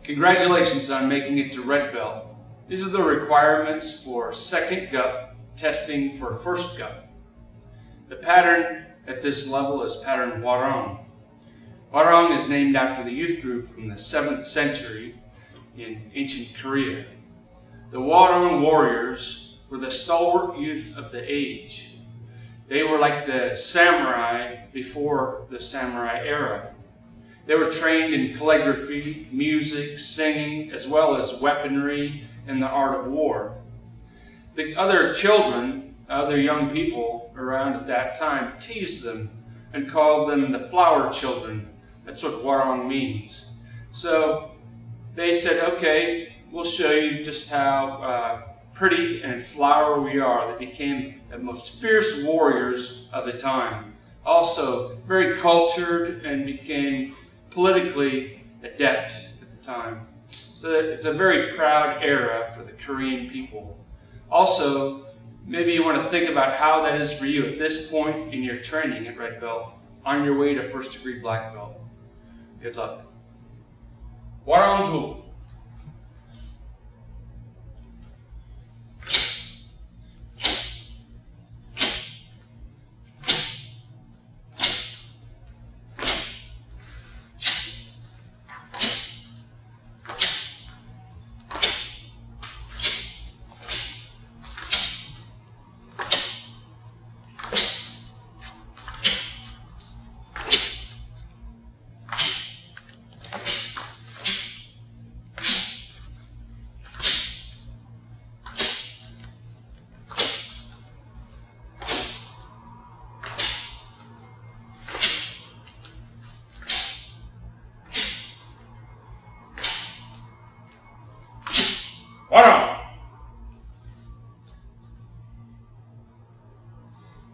Congratulations on making it to red belt. These are the requirements for second Gup testing for first Gup. The pattern at this level is pattern Warong. Warong is named after the youth group from the 7th century in ancient Korea. The Warong warriors were the stalwart youth of the age. They were like the samurai before the samurai era. They were trained in calligraphy, music, singing, as well as weaponry and the art of war. The other children, other young people around at that time, teased them and called them the flower children. That's what Warong means. So they said, okay, we'll show you just how pretty and flower we are. They became the most fierce warriors of the time. Also very cultured and became politically adept at the time. So it's a very proud era for the Korean people. Also, maybe you want to think about how that is for you at this point in your training at red belt, on your way to first degree black belt. Good luck. Warong Tu.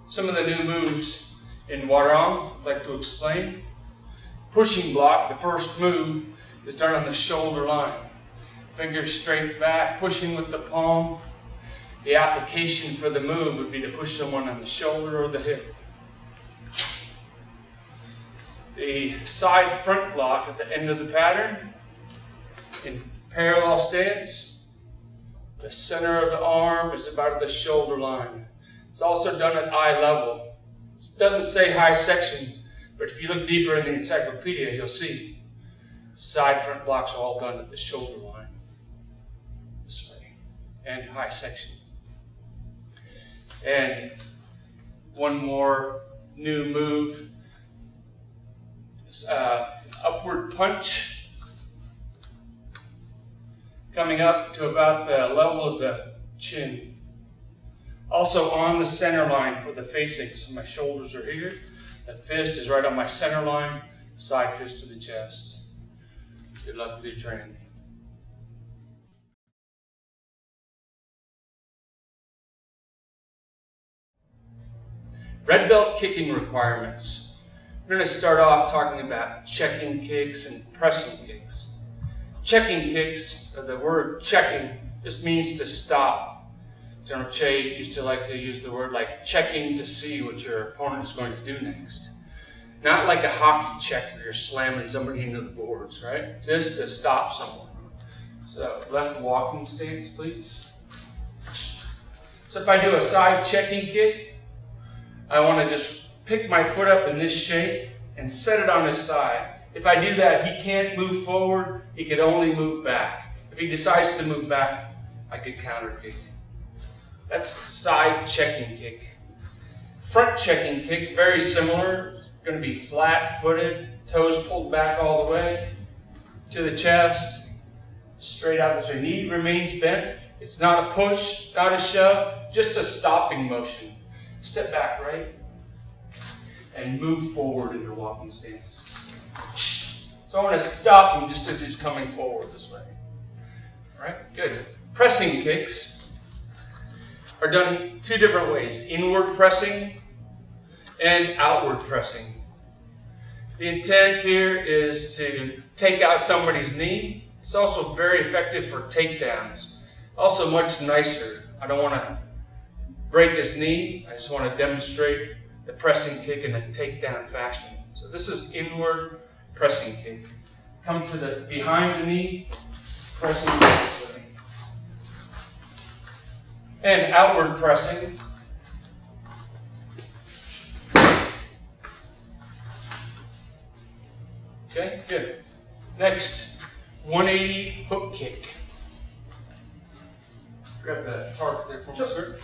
Some of the new moves in Warong I'd like to explain. Pushing block, the first move, is done on the shoulder line. Fingers straight back, pushing with the palm. The application for the move would be to push someone on the shoulder or the hip. The side front block at the end of the pattern, in parallel stance. The center of the arm is about at the shoulder line. It's also done at eye level. It doesn't say high section, but if you look deeper in the encyclopedia, you'll see side front blocks are all done at the shoulder line, this way, and high section. And one more new move, upward punch, coming up to about the level of the chin. Also on the center line for the facing, so my shoulders are here. The fist is right on my center line, side fist to the chest. Good luck with your training. Red belt kicking requirements. We're going to start off talking about checking kicks and pressing kicks. Checking kicks, the word checking, just means to stop. General Che used to like to use the word like checking to see what your opponent is going to do next. Not like a hockey check where you're slamming somebody into the boards, right? Just to stop someone. So left walking stance, please. So if I do a side checking kick, I want to just pick my foot up in this shape and set it on his thigh. If I do that, he can't move forward, he can only move back. If he decides to move back, I could counter kick. That's side checking kick. Front checking kick, very similar. It's going to be flat-footed, toes pulled back all the way to the chest, straight out this way. Knee remains bent. It's not a push, not a shove, just a stopping motion. Step back, right? And move forward into walking stance. So I want to stop him just as he's coming forward this way. All right, good. Pressing kicks are done two different ways, inward pressing and outward pressing. The intent here is to take out somebody's knee. It's also very effective for takedowns. Also much nicer. I don't want to break his knee. I just want to demonstrate the pressing kick in a takedown fashion. So this is inward pressing kick. come to the behind the knee, pressing this way. And outward pressing. Okay, good. Next, 180 hook kick. Grab that target there for me, sir.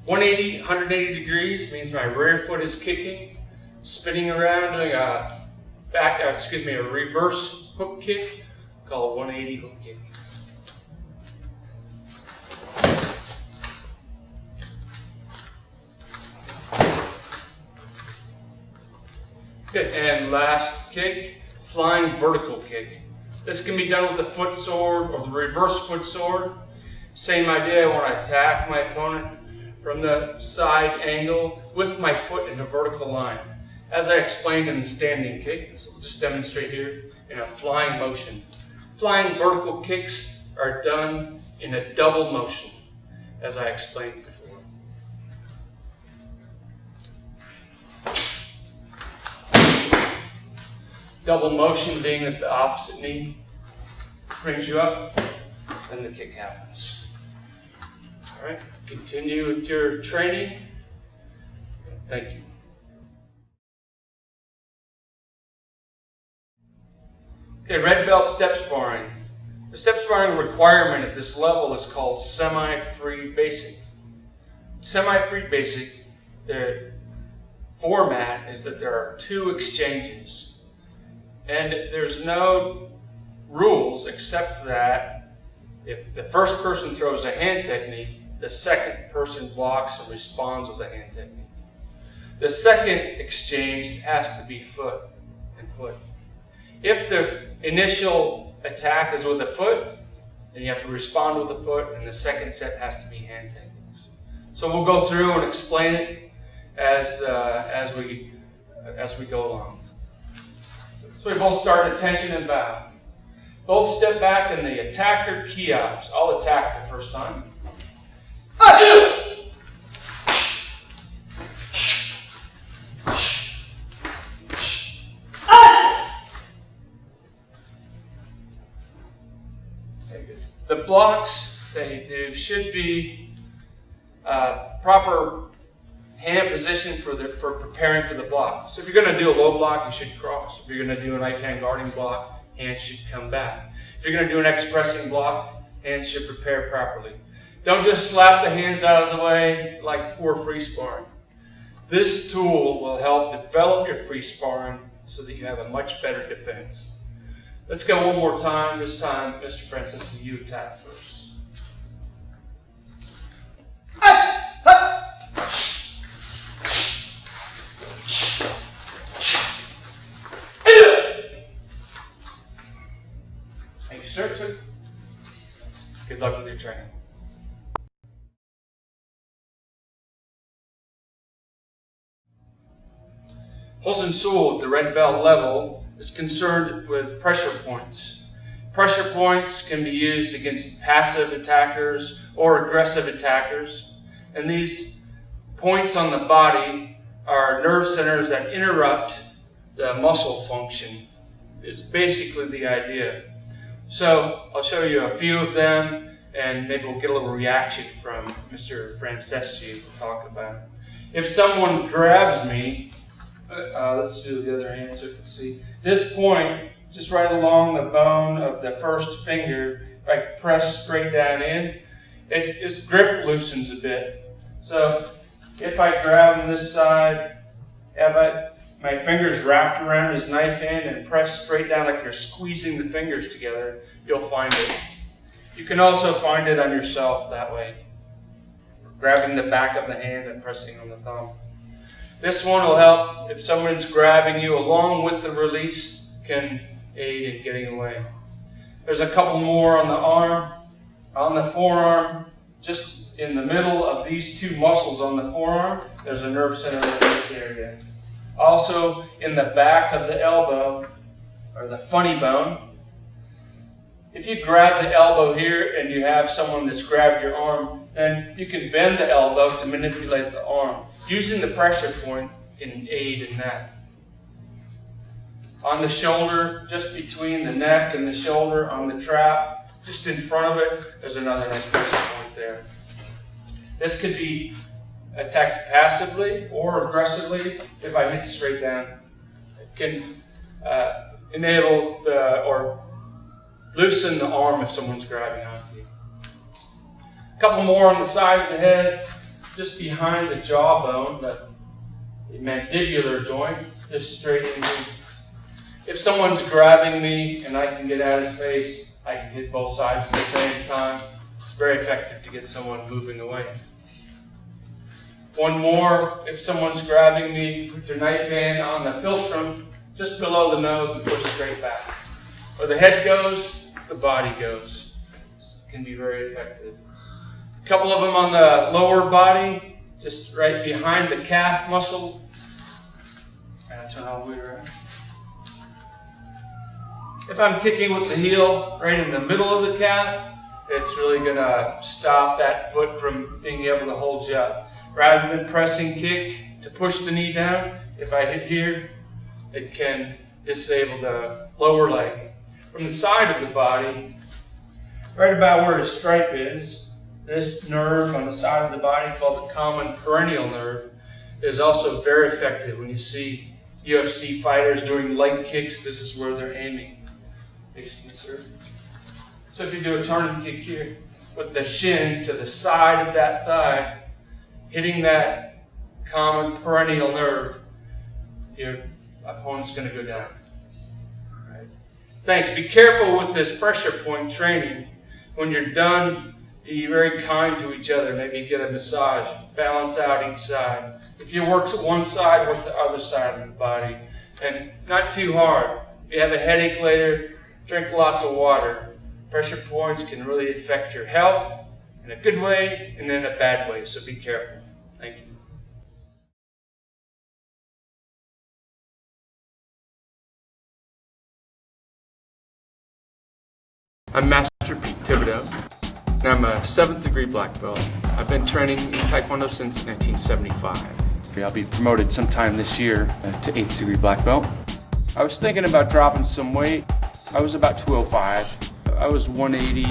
180 degrees means my rear foot is kicking, spinning around, doing a a reverse hook kick, called a 180 hook kick. Good, and last kick, flying vertical kick. This can be done with the foot sword or the reverse foot sword. Same idea, I want to attack my opponent from the side angle with my foot in a vertical line. As I explained in the standing kick, so we'll just demonstrate here in a flying motion. Flying vertical kicks are done in a double motion, as I explained before. Double motion being that the opposite knee brings you up, then the kick happens. All right, continue with your training. Thank you. Okay, red belt step sparring. The step sparring requirement at this level is called semi-free basic. Semi-free basic, the format is that there are 2 exchanges. And there's no rules except that if the first person throws a hand technique, the second person blocks and responds with a hand technique. The second exchange has to be foot and foot. If the initial attack is with a foot, then you have to respond with the foot, and the second set has to be hand techniques. So we'll go through and explain it as we go along. So we both start attention and bow. Both step back in the attacker kiops. I'll attack the first time. The blocks that you do should be proper hand position for preparing for the block. So if you're going to do a low block, you should cross. If you're going to do a knife hand guarding block, hands should come back. If you're going to do an X-pressing block, hands should prepare properly. Don't just slap the hands out of the way like poor free sparring. This tool will help develop your free sparring so that you have a much better defense. Let's go one more time. This time, Mr. Francis, you attack first. Thank you, sir. Good luck with your training. Holson Sewell at the red belt level is concerned with pressure points. Pressure points can be used against passive attackers or aggressive attackers. And these points on the body are nerve centers that interrupt the muscle function, is basically the idea. So I'll show you a few of them, and maybe we'll get a little reaction from Mr. Franceschi. We'll talk about it. If someone grabs me, let's do the other hand so you can see. This point, just right along the bone of the first finger, if I press straight down in, its grip loosens a bit. So if I grab on this side, have my fingers wrapped around his knife hand and press straight down like you're squeezing the fingers together, you'll find it. You can also find it on yourself that way, grabbing the back of the hand and pressing on the thumb. This one will help if someone's grabbing you along with the release, can aid in getting away. There's a couple more on the arm, on the forearm, just in the middle of these 2 muscles on the forearm, there's a nerve center in this area. Also in the back of the elbow, or the funny bone. If you grab the elbow here and you have someone that's grabbed your arm, then you can bend the elbow to manipulate the arm. Using the pressure point can aid in that. On the shoulder, just between the neck and the shoulder on the trap, just in front of it, there's another nice pressure point there. This could be attacked passively or aggressively if I hit straight down. It can enable or loosen the arm if someone's grabbing onto you. A couple more on the side of the head, just behind the jawbone, the mandibular joint, just straight into. If someone's grabbing me and I can get out of space, I can hit both sides at the same time. It's very effective to get someone moving away. One more, if someone's grabbing me, put your knife hand on the filtrum just below the nose and push straight back. Where the head goes, the body goes. This can be very effective. A couple of them on the lower body, just right behind the calf muscle. And turn all the way around. If I'm kicking with the heel right in the middle of the calf, it's really going to stop that foot from being able to hold you up. Rather than pressing kick to push the knee down, if I hit here, it can disable the lower leg. From the side of the body, right about where the stripe is, this nerve on the side of the body called the common perennial nerve is also very effective. When you see UFC fighters doing leg kicks, this is where they're aiming. So if you do a turning kick here, with the shin to the side of that thigh, hitting that common perennial nerve, your opponent's going to go down. All right. Thanks. Be careful with this pressure point training. When you're done, be very kind to each other. Maybe get a massage. Balance out each side. If you work to one side, work the other side of the body. And not too hard. If you have a headache later, drink lots of water. Pressure points can really affect your health in a good way and in a bad way, so be careful. Thank you. I'm Master Thibado, and I'm a 7th degree black belt. I've been training in Taekwondo since 1975. I'll be promoted sometime this year to 8th degree black belt. I was thinking about dropping some weight. I was about 205. I was 180,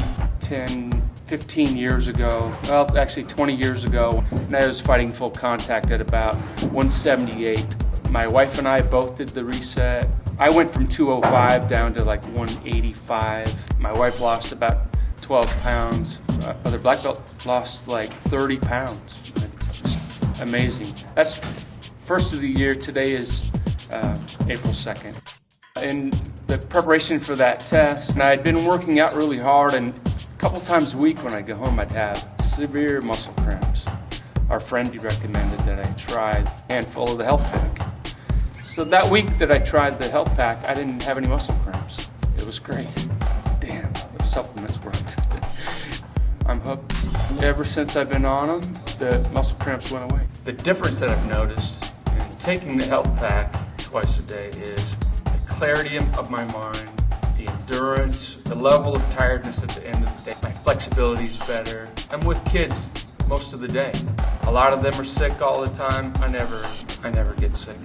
15 years ago, well actually 20 years ago, and I was fighting full contact at about 178. My wife and I both did the reset. I went from 205 down to like 185. My wife lost about 12 pounds. Other black belt lost like 30 pounds. It's amazing. That's first of the year. Today is April 2nd. In the preparation for that test, and I had been working out really hard, and a couple times a week when I go home I'd have severe muscle cramps. Our friend recommended that I try a handful of the health pack. So that week that I tried the health pack, I didn't have any muscle cramps. It was great. Damn, the supplements worked. I'm hooked. Ever since I've been on them, the muscle cramps went away. The difference that I've noticed in taking the health pack twice a day is clarity of my mind, the endurance, the level of tiredness at the end of the day. My flexibility is better. I'm with kids most of the day. A lot of them are sick all the time. I never get sick.